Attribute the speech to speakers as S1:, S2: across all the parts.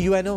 S1: UNO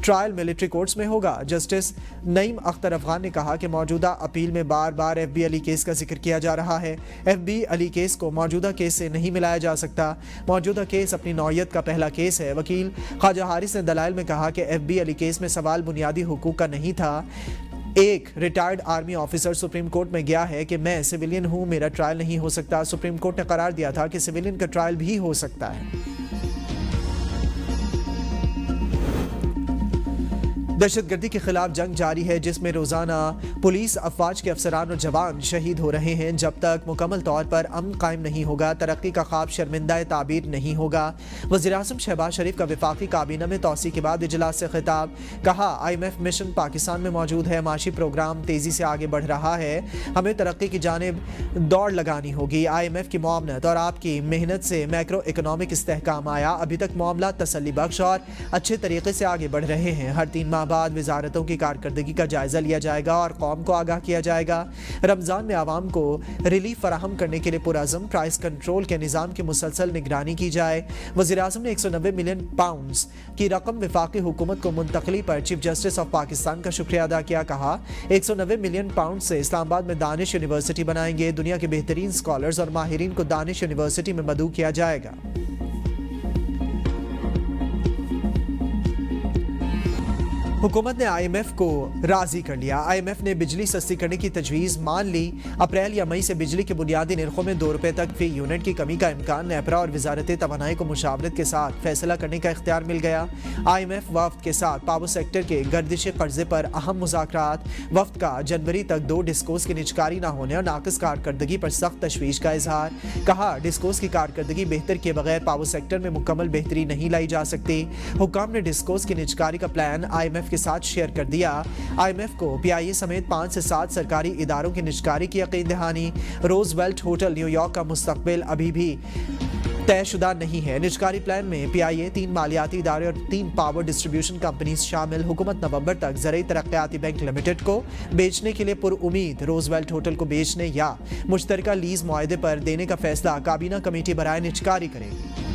S1: trial military courts میں ہوگا۔ Justice نعیم اختر افغان نے کہا کہ موجودہ اپیل میں بار بار ایف بی علی کیس کا ذکر کیا جا رہا ہے۔ ایف بی علی کیس کو موجودہ کیس سے نہیں ملایا جا سکتا۔ موجودہ کیس اپنی نوعیت کا پہلا کیس ہے۔ وکیل خواجہ حارث نے دلائل میں کہا کہ ایف بی علی کیس میں سوال بنیادی حقوق کا نہیں تھا۔ ایک retired army officer supreme court میں گیا ہے کہ میں سویلین ہوں، میرا ٹرائل نہیں ہو سکتا۔ سپریم کورٹ نے قرار دیا تھا کہ سویلین کا ٹرائل بھی ہو سکتا ہے۔ دہشت گردی کے خلاف جنگ جاری ہے، جس میں روزانہ پولیس افواج کے افسران اور جوان شہید ہو رہے ہیں۔ جب تک مکمل طور پر امن قائم نہیں ہوگا، ترقی کا خواب شرمندہ تعبیر نہیں ہوگا۔ وزیر اعظم شہباز شریف کا وفاقی کابینہ میں توسیع کے بعد اجلاس سے خطاب، کہا I M F mission Pakistan میں موجود ہے، معاشی پروگرام تیزی سے آگے بڑھ رہا ہے، ہمیں ترقی کی جانب دوڑ لگانی ہوگی۔ آئی ایم ایف کی معاونت اور آپ کی محنت سے میکرو اکنامک استحکام آیا، ابھی تک معاملات تسلی بخش اور اچھے طریقے سے آگے بڑھ رہے ہیں۔ ہر 3 ماہ بعد وزارتوں کی کارکردگی کا جائزہ لیا جائے گا اور قوم کو آگاہ کیا جائے گا۔ رمضان میں عوام کو ریلیف فراہم کرنے کے لیے پرعزم پرائس کنٹرول کے نظام کی مسلسل نگرانی کی جائے۔ وزیر اعظم نے 190 ملین پاؤنڈز کی رقم وفاقی حکومت کو منتقلی پر چیف جسٹس آف پاکستان کا شکریہ ادا کیا۔ کہا 190 ملین پاؤنڈ سے اسلام آباد میں دانش یونیورسٹی بنائیں گے، دنیا کے بہترین اسکالرز اور ماہرین کو دانش یونیورسٹی میں مدعو کیا جائے گا۔ حکومت نے آئی ایم ایف کو راضی کر لیا۔ آئی ایم ایف نے بجلی سستی کرنے کی تجویز مان لی۔ اپریل یا مئی سے بجلی کے بنیادی نرخوں میں 2 روپے تک فی یونٹ کی کمی کا امکان۔ نیپرا اور وزارت توانائی کو مشاورت کے ساتھ فیصلہ کرنے کا اختیار مل گیا۔ آئی ایم ایف وفد کے ساتھ پاور سیکٹر کے گردش قرضے پر اہم مذاکرات۔ وفد کا جنوری تک 2 ڈسکوز کی نجکاری نہ ہونے اور ناقص کارکردگی پر سخت تشویش کا اظہار۔ کہا ڈسکوز کی کارکردگی بہتر کیے بغیر پاور سیکٹر میں مکمل بہتری نہیں لائی جا سکتی۔ حکام نے ڈسکوز کی نجکاری کا پلان آئی ایم ایف کے ساتھ شیئر کر دیا۔ آئی ایم ایف کو پی آئی اے سمیت 5 سے 7 سرکاری اداروں کی نجکاری کی یقین دہانی۔ روز ویلٹ ہوٹل نیو یارک کا مستقبل ابھی بھی طے شدہ نہیں ہے۔ نجکاری پلان میں پی آئی اے، 3 مالیاتی ادارے اور 3 پاور ڈسٹریبیوشن کمپنیز شامل۔ حکومت نومبر تک زرعی ترقیاتی بینک لمیٹڈ کو بیچنے کے لیے پر امید۔ روز ویلٹ ہوٹل کو بیچنے یا مشترکہ لیز معاہدے پر دینے کا فیصلہ کابینہ کمیٹی برائے نجکاری کرے گی۔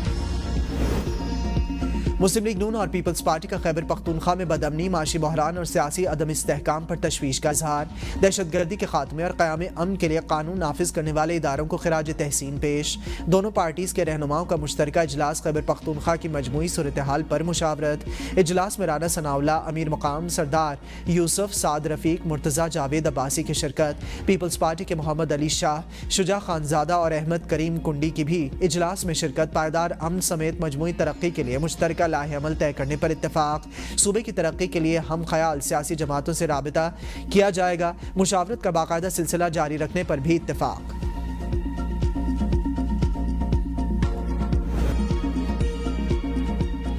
S1: مسلم لیگ نون اور پیپلز پارٹی کا خیبر پختونخوا میں بدامنی، معاشی بحران اور سیاسی عدم استحکام پر تشویش کا اظہار۔ دہشت گردی کے خاتمے اور قیام امن کے لیے قانون نافذ کرنے والے اداروں کو خراج تحسین پیش۔ دونوں پارٹیز کے رہنماؤں کا مشترکہ اجلاس خیبر پختونخوا کی مجموعی صورتحال پر مشاورت۔ اجلاس میں رانا ثناء اللہ، امیر مقام سردار یوسف، سعد رفیق، مرتضیٰ جاوید عباسی کی شرکت۔ پیپلز پارٹی کے محمد علی شاہ، شجاع خان زادہ اور احمد کریم کنڈی کی بھی اجلاس میں شرکت۔ پائیدار امن سمیت مجموعی ترقی کے لیے مشترکہ لاہ عمل طے کرنے پر اتفاق۔ صوبے کی ترقی کے لیے ہم خیال سیاسی جماعتوں سے رابطہ کیا جائے گا۔ مشاورت کا باقاعدہ سلسلہ جاری رکھنے پر بھی اتفاق۔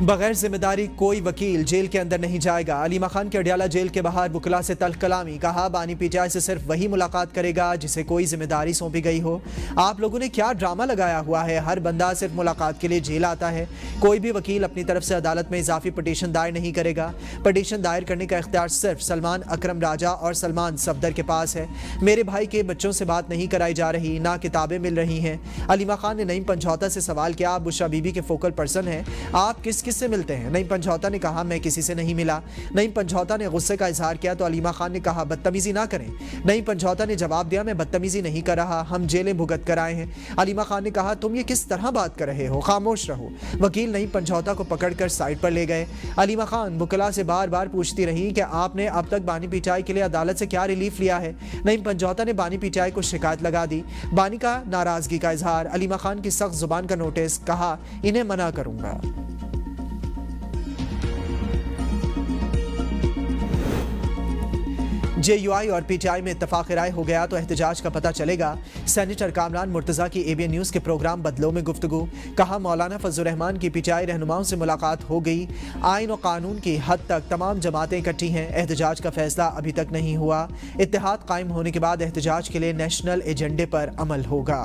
S1: بغیر ذمہ داری کوئی وکیل جیل کے اندر نہیں جائے گا۔ علیمہ خان کے اڈیالہ جیل کے باہر وکلاء سے تلخ کلامی۔ کہا بانی پی ٹی آئی سے صرف وہی ملاقات کرے گا جسے کوئی ذمہ داری سونپی گئی ہو۔ آپ لوگوں نے کیا ڈرامہ لگایا ہوا ہے؟ ہر بندہ صرف ملاقات کے لیے جیل آتا ہے۔ کوئی بھی وکیل اپنی طرف سے عدالت میں اضافی پٹیشن دائر نہیں کرے گا۔ پٹیشن دائر کرنے کا اختیار صرف سلمان اکرم راجہ اور سلمان صفدر کے پاس ہے۔ میرے بھائی کے بچوں سے بات نہیں کرائی جا رہی، نہ کتابیں مل رہی ہیں۔ علیمہ خان نے نعیم پنجھوتا سے سوال کیا، آپ بشرا بی بی کے فوکل پرسن ہیں، آپ کس کس سے ملتے ہیں؟ نعیم پنجھوتا نے کہا میں کسی سے نہیں ملا۔ نعیم پنجھوتا نے غصے کا اظہار کیا تو علیمہ خان نے کہا بدتمیزی نہ کریں۔ نعیم پنجھوتا نے جواب دیا میں بدتمیزی نہیں کر رہا، ہم جیلیں بھگت کر آئے ہیں۔ علیمہ خان نے کہا تم یہ کس طرح بات کر رہے ہو، خاموش رہو۔ وکیل نعیم پنجھوتا کو پکڑ کر سائٹ پر لے گئے۔ علیمہ خان وکلاء سے بار بار پوچھتی رہی کہ آپ نے اب تک بانی پی ٹی آئی کے لیے عدالت سے کیا ریلیف لیا ہے۔ نعیم پنجھوتا نے بانی پی ٹی آئی کو شکایت لگا دی۔ بانی کا ناراضگی کا اظہار، علیمہ خان کی سخت زبان کا نوٹس، کہا انہیں منع کروں گا۔ جے یو آئی اور پی ٹی آئی میں اتفاق رائے ہو گیا تو احتجاج کا پتہ چلے گا۔ سینیٹر کامران مرتضیٰ کی اے بی این نیوز کے پروگرام بدلوں میں گفتگو۔ کہا مولانا فضل الرحمان کی پی ٹی آئی رہنماؤں سے ملاقات ہو گئی، آئین و قانون کی حد تک تمام جماعتیں اکٹھی ہیں، احتجاج کا فیصلہ ابھی تک نہیں ہوا، اتحاد قائم ہونے کے بعد احتجاج کے لیے نیشنل ایجنڈے پر عمل ہوگا۔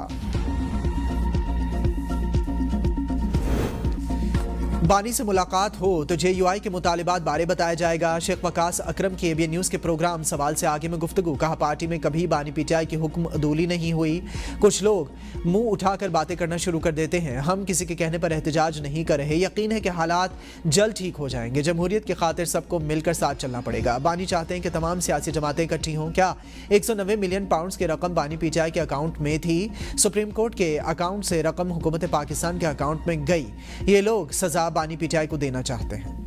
S1: بانی سے ملاقات ہو تو JUI کے مطالبات بارے بتایا جائے گا. شیخ وقاص اکرم کی ABN نیوز کے پروگرام سوال سے آگے میں گفتگو. کہا پارٹی میں کبھی بانی PTI کی حکم عدولی نہیں ہوئی. کچھ لوگ منہ اٹھا کر باتیں کرنا شروع کر دیتے ہیں. ہم کسی کے کہنے پر احتجاج نہیں کر رہے. یقین ہے کہ حالات جلد ٹھیک ہو جائیں گے. جمہوریت کی خاطر سب کو مل کر ساتھ چلنا پڑے گا. بانی چاہتے ہیں کہ تمام سیاسی جماعتیں اکٹھی ہوں. کیا 190 ملین پاؤنڈز کی رقم بانی PTI کے اکاؤنٹ میں تھی؟ سپریم کورٹ کے اکاؤنٹ سے رقم حکومت پاکستان کے اکاؤنٹ میں گئی. یہ لوگ سزا بانی PTI کو دینا چاہتے ہیں.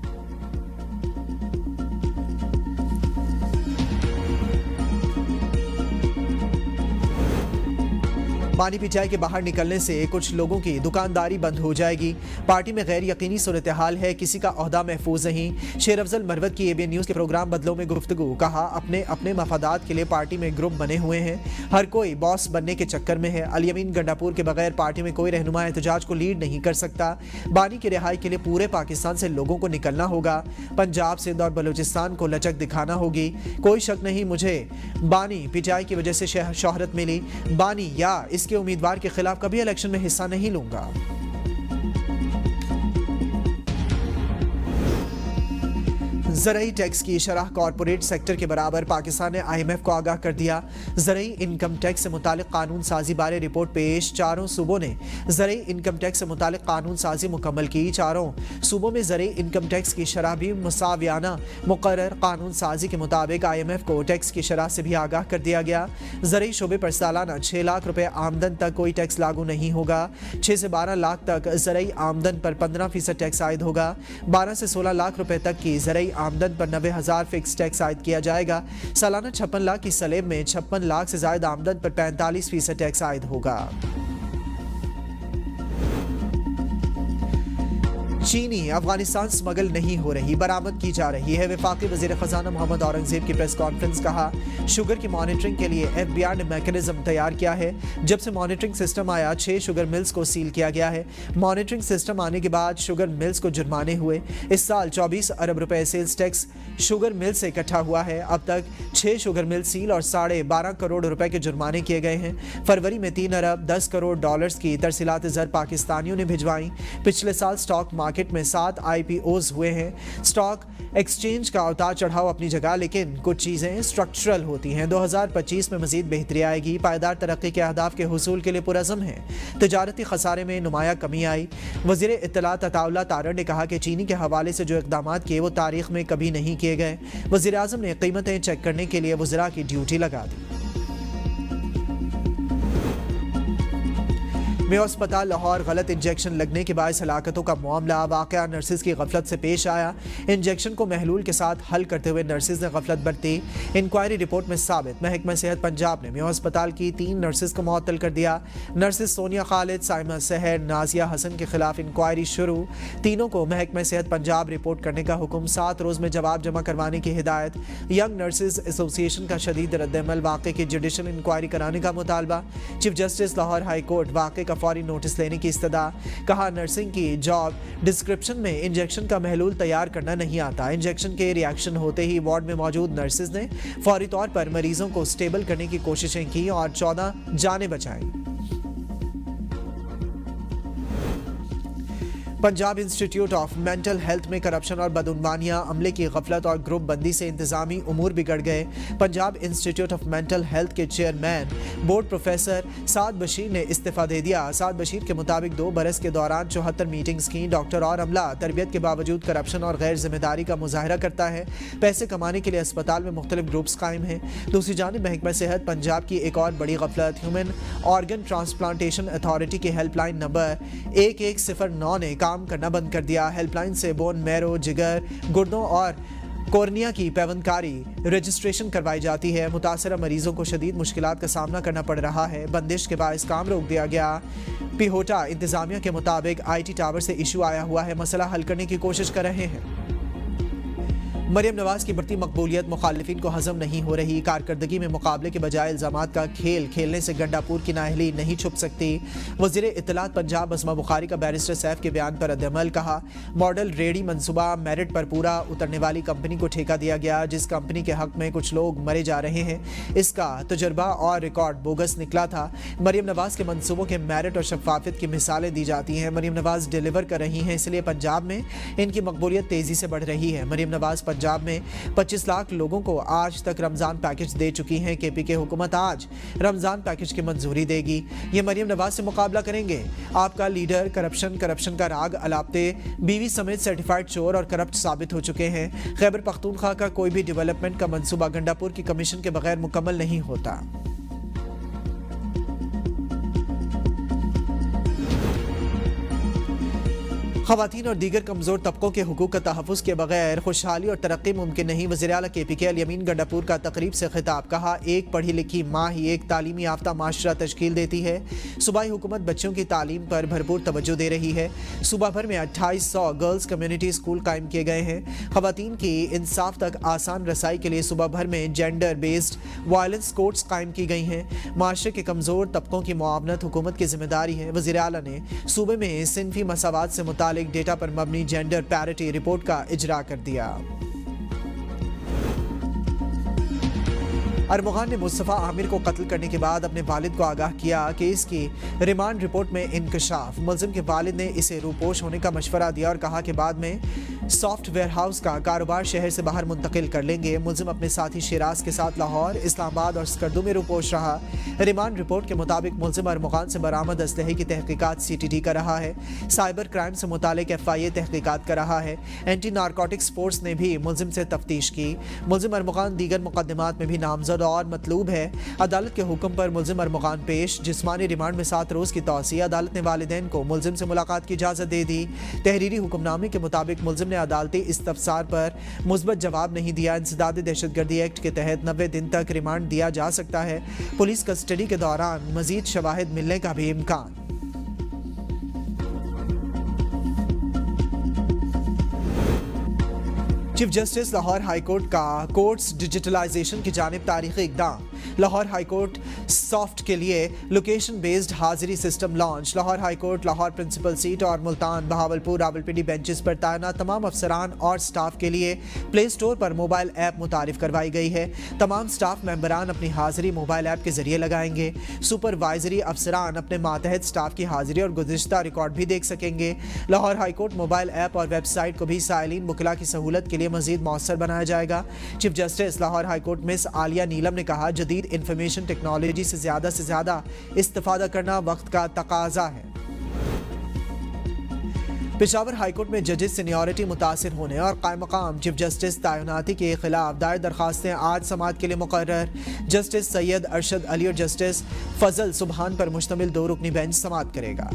S1: بانی PTI کے باہر نکلنے سے کچھ لوگوں کی دکانداری بند ہو جائے گی. پارٹی میں غیر یقینی صورتحال ہے. کسی کا عہدہ محفوظ نہیں. شیر افضل مروت کی ABN نیوز کے پروگرام بدلوں میں گفتگو. کہا اپنے مفادات کے لیے پارٹی میں گروپ بنے ہوئے ہیں. ہر کوئی باس بننے کے چکر میں ہے. الیمین گنڈاپور کے بغیر پارٹی میں کوئی رہنما احتجاج کو لیڈ نہیں کر سکتا. بانی کی رہائی کے لیے پورے پاکستان سے لوگوں کو نکلنا ہوگا. پنجاب سندھ اور بلوچستان کو لچک دکھانا ہوگی. کوئی شک نہیں مجھے بانی PTI کی وجہ سے شہرت ملی. بانی یا اس کے امیدوار کے خلاف کبھی الیکشن میں حصہ نہیں لوں گا. زرعی ٹیکس کی شرح کارپوریٹ سیکٹر کے برابر. پاکستان نے IMF کو آگاہ کر دیا. زرعی انکم ٹیکس سے متعلق قانون سازی بارے رپورٹ پیش. چاروں صوبوں نے زرعی انکم ٹیکس سے متعلق قانون سازی مکمل کی. چاروں صوبوں میں زرعی انکم ٹیکس کی شرح بھی مساویانہ مقرر. قانون سازی کے مطابق IMF کو ٹیکس کی شرح سے بھی آگاہ کر دیا گیا. زرعی شعبے پر سالانہ 6 لاکھ روپے آمدن تک کوئی ٹیکس لاگو نہیں ہوگا. 6 سے 12 لاکھ تک زرعی آمدن پر 15% ٹیکس عائد ہوگا. 12 سے 16 لاکھ روپے تک کی زرعی آمدن پر 90,000 فکس ٹیکس عائد کیا جائے گا. سالانہ 56 لاکھ کی سلیب میں 56 لاکھ سے زائد آمدن پر 45% ٹیکس عائد ہوگا. چینی افغانستان سمگل نہیں ہو رہی، برآمد کی جا رہی ہے. وفاقی وزیر خزانہ محمد اورنگزیب کی پریس کانفرنس. کہا شوگر کی مانیٹرنگ کے لیے FBI نے میکانزم تیار کیا ہے. جب سے مانیٹرنگ سسٹم آیا 6 شوگر ملز کو سیل کیا گیا ہے. مانیٹرنگ سسٹم آنے کے بعد شوگر ملز کو جرمانے ہوئے. اس سال 24 ارب روپے سیلز ٹیکس شوگر مل سے اکٹھا ہوا ہے. اب تک 6 شوگر مل سیل اور 12.5 کروڑ روپے کے جرمانے کیے گئے ہیں. فروری میں 3 ارب 10 کروڑ ڈالرز کی ترسیلات زر پاکستانیوں نے بھجوائیں. پچھلے سال سٹاک مارکیٹ میں 7 IPOs ہوئے ہیں. سٹاک ایکسچینج کا اتار چڑھاؤ اپنی جگہ، لیکن کچھ چیزیں اسٹرکچرل ہوتی ہیں. 2025 میں مزید بہتری آئے گی. پائیدار ترقی کے اہداف کے حصول کے لیے پرعزم ہیں. تجارتی خسارے میں نمایاں کمی آئی. وزیر اطلاعات عطا اللہ تارڑ نے کہا کہ چینی کے حوالے سے جو اقدامات کیے وہ تاریخ میں کبھی نہیں کیے گئے. وزیر اعظم نے قیمتیں چیک کرنے کے لیے وزراء کی ڈیوٹی لگا دی. میو اسپتال لاہور غلط انجیکشن لگنے کے باعث ہلاکتوں کا معاملہ. واقعہ نرسز کی غفلت سے پیش آیا. انجیکشن کو محلول کے ساتھ حل کرتے ہوئے نرسز نے غفلت برتی. انکوائری رپورٹ میں ثابت. محکمہ صحت پنجاب نے میو اسپتال کی 3 نرسز کو معطل کر دیا. نرسز سونیا خالد، سائمہ سحر، نازیہ حسن کے خلاف انکوائری شروع. تینوں کو محکمہ صحت پنجاب رپورٹ کرنے کا حکم. 7 روز میں جواب جمع کروانے کی ہدایت. ینگ نرسز ایسوسی ایشن کا شدید رد عمل. واقعے کی جوڈیشل انکوائری کرانے کا مطالبہ. Chief justice Lahore high court واقعے کا فوری نوٹس لینے کی استدعا. کہا نرسنگ کی جاب ڈسکرپشن میں انجیکشن کا محلول تیار کرنا نہیں آتا. انجیکشن کے ریاکشن ہوتے ہی وارڈ میں موجود نرسز نے فوری طور پر مریضوں کو سٹیبل کرنے کی کوششیں کی اور 14 جانیں بچائیں. Punjab institute of mental health میں کرپشن اور بدعنوانیاں، عملے کی غفلت اور گروپ بندی سے انتظامی امور بگڑ گئے. Punjab institute of mental health کے چیئرمین بورڈ پروفیسر سعد بشیر نے استعفیٰ دے دیا. سعد بشیر کے مطابق 2 برس کے دوران 74 میٹنگز کی. ڈاکٹر اور عملہ تربیت کے باوجود کرپشن اور غیر ذمہ داری کا مظاہرہ کرتا ہے. پیسے کمانے کے لیے اسپتال میں مختلف گروپس قائم ہیں. دوسری جانب محکمہ صحت پنجاب کی ایک اور بڑی غفلت. ہیومن آرگن ٹرانسپلانٹیشن اتھارٹی کے ہیلپ لائن نمبر 1109 نے کام کرنا بند کر دیا. ہیلپ لائن سے بون میرو، جگر، گردوں اور کورنیا کی پیوندکاری رجسٹریشن کروائی جاتی ہے. متاثرہ مریضوں کو شدید مشکلات کا سامنا کرنا پڑ رہا ہے. بندش کے باعث کام روک دیا گیا. پیہوٹا انتظامیہ کے مطابق IT ٹاور سے ایشو آیا ہوا ہے. مسئلہ حل کرنے کی کوشش کر رہے ہیں. مریم نواز کی بڑھتی مقبولیت مخالفین کو ہضم نہیں ہو رہی. کارکردگی میں مقابلے کے بجائے الزامات کا کھیل کھیلنے سے گنڈاپور کی نااہلی نہیں چھپ سکتی. وزیر اطلاعات پنجاب اسما بخاری کا بیرسٹر سیف کے بیان پر رد عمل. کہا ماڈل ریڈی منصوبہ میرٹ پر پورا اترنے والی کمپنی کو ٹھیکہ دیا گیا جس کمپنی کے حق میں کچھ لوگ مرے جا رہے ہیں. اس کا تجربہ اور ریکارڈ بوگس نکلا تھا. مریم نواز کے منصوبوں کے میرٹ اور شفافیت کی مثالیں دی جاتی ہیں. مریم نواز ڈیلیور کر رہی ہیں, اس لیے پنجاب میں ان کی مقبولیت تیزی سے بڑھ رہی ہے. مریم نواز پنجاب میں 25 لاکھ لوگوں کو آج تک رمضان پیکج دے چکی ہیں. کے پی کے حکومت آج رمضان پیکج کی منظوری دے گی. یہ مریم نواز سے مقابلہ کریں گے. آپ کا لیڈر کرپشن کا راگ الاپتے بیوی سمیت سرٹیفائیڈ چور اور کرپٹ ثابت ہو چکے ہیں. خیبر پختونخوا کا کوئی بھی ڈیولپمنٹ کا منصوبہ گنڈاپور کی کمیشن کے بغیر مکمل نہیں ہوتا. خواتین اور دیگر کمزور طبقوں کے حقوق کا تحفظ کے بغیر خوشحالی اور ترقی ممکن نہیں. وزیر اعلیٰ کے پی کے الیمین گنڈاپور کا تقریب سے خطاب. کہا ایک پڑھی لکھی ماں ہی ایک تعلیمی یافتہ معاشرہ تشکیل دیتی ہے. صوبائی حکومت بچوں کی تعلیم پر بھرپور توجہ دے رہی ہے. صوبہ بھر میں 2800 گرلز کمیونٹی اسکول قائم کیے گئے ہیں. خواتین کی انصاف تک آسان رسائی کے لیے صوبہ بھر میں جینڈر بیسڈ وائلنس کورٹس قائم کی گئی ہیں. معاشرے کے کمزور طبقوں کی معاونت حکومت کی ذمہ داری ہے. وزیر اعلیٰ نے صوبے میں صنفی مساوات سے متعلق ڈیٹا پر مبنی جینڈر پیرٹی رپورٹ کا اجرا کر دیا. ارمغان نے مصطفیٰ عامر کو قتل کرنے کے بعد اپنے والد کو آگاہ کیا کہ اس کی ریمانڈ رپورٹ میں انکشاف. ملزم کے والد نے اسے روپوش ہونے کا مشورہ دیا اور کہا کہ بعد میں سافٹ ویئر ہاؤس کا کاروبار شہر سے باہر منتقل کر لیں گے. ملزم اپنے ساتھی شیراز کے ساتھ لاہور, اسلام آباد اور اسکردو میں روپوش رہا. ریمانڈ رپورٹ کے مطابق ملزم ارمغان سے برآمد اسلحے کی تحقیقات سی ٹی ڈی کر رہا ہے. سائبر کرائم سے متعلق ایف آئی اے تحقیقات کر رہا ہے. اینٹی نارکوٹکس فورس نے بھی ملزم سے تفتیش کی. ملزم ارمغان دیگر مقدمات میں بھی نامزد اور مطلوب ہے. عدالت کے حکم پر ملزم ارمغان پیش. جسمانی ریمانڈ میں 7 روز کی توسیع. عدالت نے والدین کو ملزم سے ملاقات کی اجازت دے دی. تحریری حکم نامے کے مطابق ملزم نے عدالتی استفسار پر مثبت جواب نہیں دیا. انسداد دہشت گردی ایکٹ کے تحت 90 دن تک ریمانڈ دیا جا سکتا ہے. پولیس کسٹڈی کے دوران مزید شواہد ملنے کا بھی امکان. Chief justice Lahore high court کا کورٹس ڈیجیٹلائزیشن کی جانب تاریخی اقدام. لاہور ہائی کورٹ سافٹ کے لیے لوکیشن بیسڈ حاضری system launch. Lahore high court Lahore principal seat اور ملتان, بہاولپور, راولپنڈی بینچز پر تعینات تمام افسران اور سٹاف کے لیے پلے اسٹور پر موبائل ایپ متعارف کروائی گئی ہے. تمام سٹاف ممبران اپنی حاضری موبائل ایپ کے ذریعے لگائیں گے. سپروائزری افسران اپنے ماتحت سٹاف کی حاضری اور گزشتہ ریکارڈ بھی دیکھ سکیں گے. Lahore high court mobile app اور ویب سائٹ کو بھی سائلین وکلاء کی سہولت کے لیے مزید مؤثر بنایا جائے گا. Chief justice Lahore high court miss Aliya Neelam نے کہا جدید انفارمیشن ٹیکنالوجی سے زیادہ استفادہ کرنا وقت کا تقاضا ہے. پشاور ہائی کورٹ میں ججز سینیورٹی متاثر ہونے اور قائم مقام چیف جسٹس تعیناتی کے خلاف دائر درخواستیں آج سماعت کے لیے مقرر. جسٹس سید ارشد علی اور جسٹس فضل سبحان پر مشتمل 2 رکنی بینچ سماعت کرے گا.